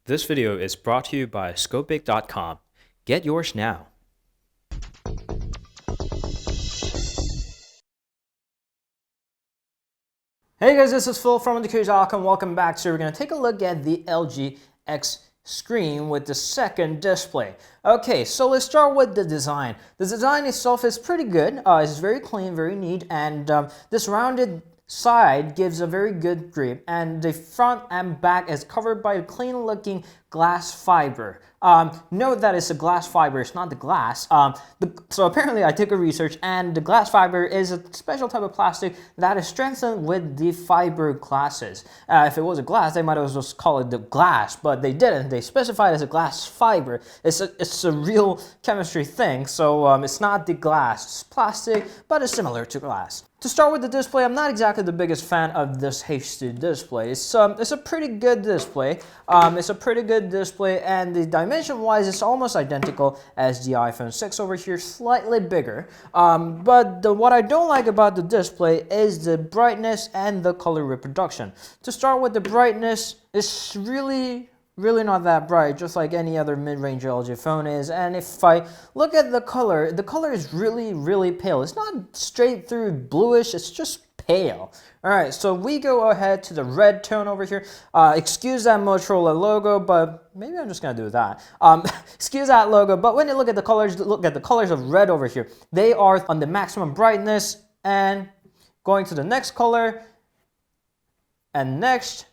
This video is brought to you by Scopeic.com. Get yours now. Hey guys, this is Phil from TheCurious.com. Welcome back. So we're going to take a look at the LG X screen with the second display. Okay, so let's start with the design. The design itself is pretty good. It's very clean, very neat, and this rounded side gives a very good grip, and the front and back is covered by a clean looking glass fiber. Note that it's a glass fiber, it's not the glass. So apparently I took a research, and the glass fiber is a special type of plastic that is strengthened with the fiber glasses. If it was a glass, they might as well just call it the glass, but they didn't. They specified as a glass fiber. It's a real chemistry thing, so it's not the glass. It's plastic, but it's similar to glass. To start with the display, I'm not exactly the biggest fan of this HD display. It's a pretty good display. And the dimension-wise, it's almost identical as the iPhone 6 over here, slightly bigger. But what I don't like about the display is the brightness and the color reproduction. To start with the brightness, it's really not that bright, just like any other mid-range LG phone is. And if I look at the color is really pale. It's not straight through bluish, it's just pale. Alright, so we go ahead to the red tone over here. Excuse that Motorola logo, but maybe I'm just gonna do that. Excuse that logo, but when you look at the colors of red over here. They are on the maximum brightness, and going to the next color, and next,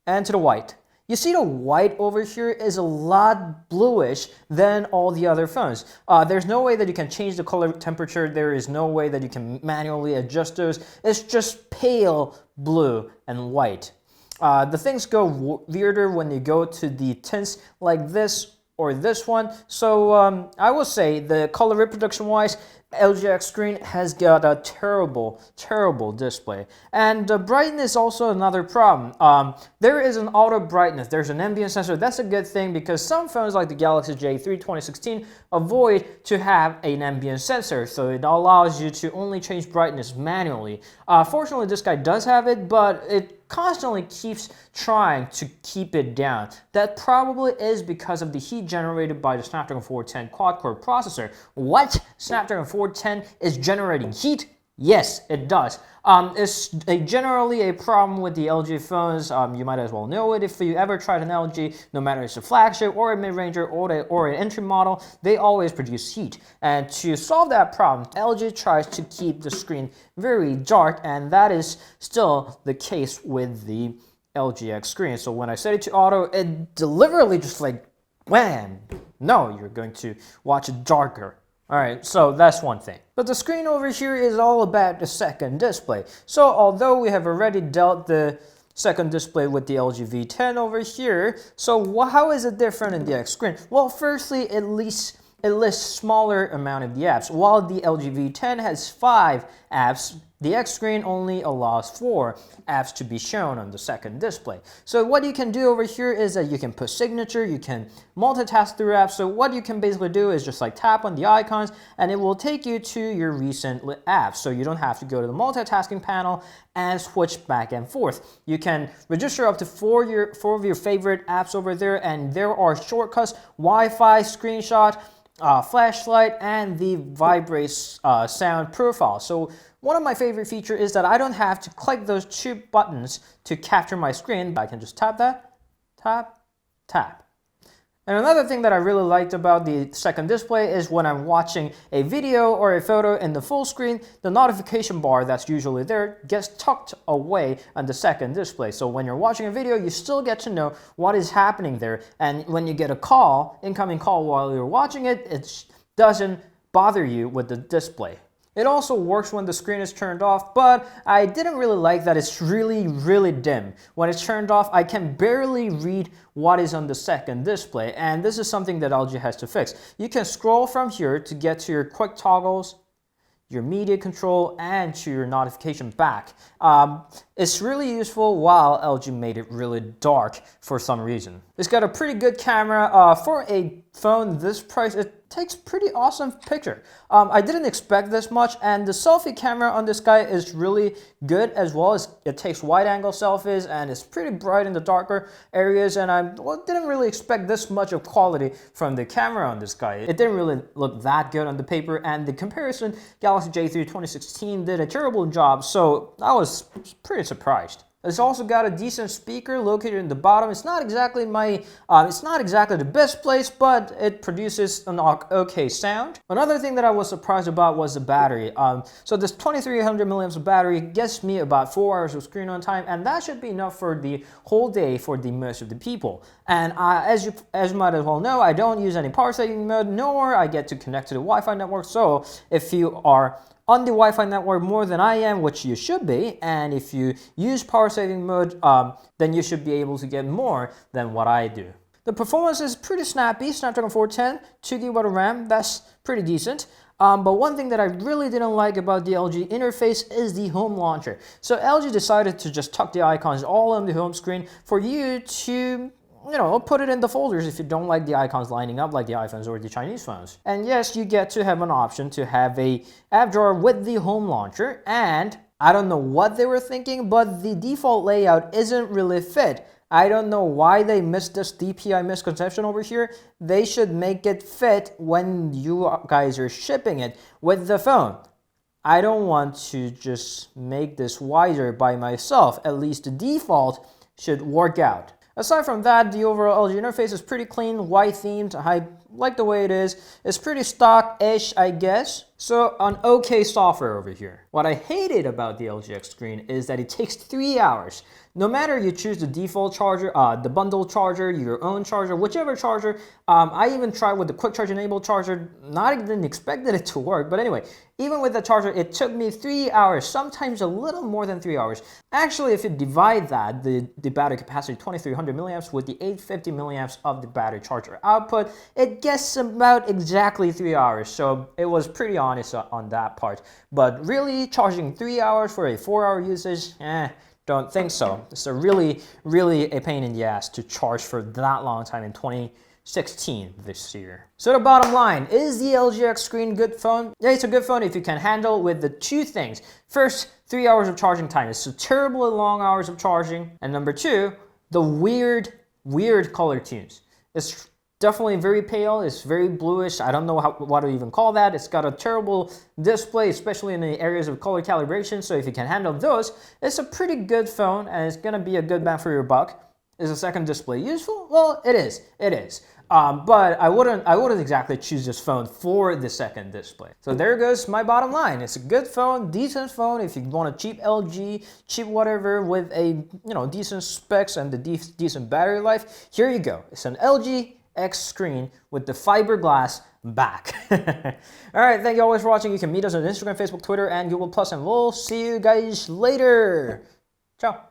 and to the white. You see the white over here is a lot bluish than all the other phones. There's no way that you can change the color temperature. There is no way that you can manually adjust those. It's just pale blue and white. The things go weirder when you go to the tints like this or this one. So I will say the color reproduction wise, LG X screen has got a terrible display. And brightness is also another problem. There is an auto brightness, there's an ambient sensor. That's a good thing because some phones like the Galaxy J3 2016 avoid to have an ambient sensor, so it allows you to only change brightness manually. Fortunately, this guy does have it, but it constantly keeps trying to keep it down. That probably is because of the heat generated by the Snapdragon 410 quad-core processor. What? Snapdragon 410 is generating heat? Yes, it does. It's generally a problem with the LG phones. You might as well know it if you ever tried an LG, no matter if it's a flagship or a mid-ranger or an entry model, they always produce heat. And to solve that problem, LG tries to keep the screen very dark, and that is still the case with the LG X screen. So when I set it to auto, it deliberately just like, wham! No, you're going to watch it darker. Alright, so that's one thing. But the screen over here is all about the second display. So although we have already dealt the second display with the LG V10 over here, so how is it different in the X screen? Well, firstly, it lists smaller amount of the apps. While the LG V10 has 5 apps, the X screen only allows 4 apps to be shown on the second display. So what you can do over here is that you can put signature, you can multitask through apps. So what you can basically do is just like tap on the icons and it will take you to your recent apps. So you don't have to go to the multitasking panel and switch back and forth. You can register up to 4 of your favorite apps over there, and there are shortcuts, Wi-Fi, screenshot, flashlight, and the vibrate sound profile. So one of my favorite features is that I don't have to click those 2 buttons to capture my screen. I can just tap that, tap, tap. And another thing that I really liked about the second display is when I'm watching a video or a photo in the full screen, the notification bar that's usually there gets tucked away on the second display. So when you're watching a video, you still get to know what is happening there. And when you get a call, incoming call while you're watching it, it doesn't bother you with the display. It also works when the screen is turned off, but I didn't really like that it's really dim. When it's turned off, I can barely read what is on the second display, and this is something that LG has to fix. You can scroll from here to get to your quick toggles, your media control, and to your notification back. It's really useful, while LG made it really dark for some reason. It's got a pretty good camera. For a phone this price, takes pretty awesome picture. I didn't expect this much, and the selfie camera on this guy is really good as well. As it takes wide angle selfies and it's pretty bright in the darker areas, and I didn't really expect this much of quality from the camera on this guy. It didn't really look that good on the paper, and the comparison Galaxy J3 2016 did a terrible job, so I was pretty surprised. It's also got a decent speaker located in the bottom. It's not exactly the best place, but it produces an okay sound. Another thing that I was surprised about was the battery. So this 2300 milliamps of battery gets me about 4 hours of screen on time, and that should be enough for the whole day for the most of the people. And as you might as well know, I don't use any power saving mode, nor I get to connect to the Wi-Fi network. So if you are on the Wi-Fi network more than I am, which you should be, and if you use power saving mode, then you should be able to get more than what I do. The performance is pretty snappy. Snapdragon 410, 2GB of RAM, that's pretty decent. But one thing that I really didn't like about the LG interface is the home launcher. So LG decided to just tuck the icons all on the home screen for you to put it in the folders if you don't like the icons lining up like the iPhones or the Chinese phones. And yes, you get to have an option to have a app drawer with the home launcher, and I don't know what they were thinking, but the default layout isn't really fit. I don't know why they missed this DPI misconception over here. They should make it fit when you guys are shipping it with the phone. I don't want to just make this wider by myself. At least the default should work out. Aside from that, the overall LG interface is pretty clean, white themed. I like the way it is. It's pretty stock-ish, I guess. So an okay software over here. What I hated about the LG X screen is that it takes 3 hours. No matter you choose the default charger, the bundle charger, your own charger, whichever charger. I even tried with the quick charge enabled charger. Not even expected it to work, but anyway, even with the charger, it took me 3 hours, sometimes a little more than 3 hours. Actually, if you divide that, the battery capacity 2300 milliamps with the 850 milliamps of the battery charger output, it gets about exactly 3 hours. So it was pretty honest on that part. But really, charging 3 hours for a 4-hour usage, don't think so. It's a really a pain in the ass to charge for that long time in 2016 this year. So the bottom line, is the LG X screen good phone? Yeah, it's a good phone if you can handle with the two things. First, 3 hours of charging time. It's so terribly long hours of charging. And number two, the weird color tunes. It's definitely very pale. It's very bluish. I don't know what to even call that. It's got a terrible display, especially in the areas of color calibration. So if you can handle those, it's a pretty good phone, and it's gonna be a good bang for your buck. Is a second display useful? Well, it is. It is. But I wouldn't exactly choose this phone for the second display. So there goes my bottom line. It's a good phone, decent phone. If you want a cheap LG, cheap whatever with a decent specs and the decent battery life, here you go. It's an LG X screen with the fiberglass back. All right, thank you always for watching. You can meet us on Instagram, Facebook, Twitter, and Google+, and we'll see you guys later. Ciao.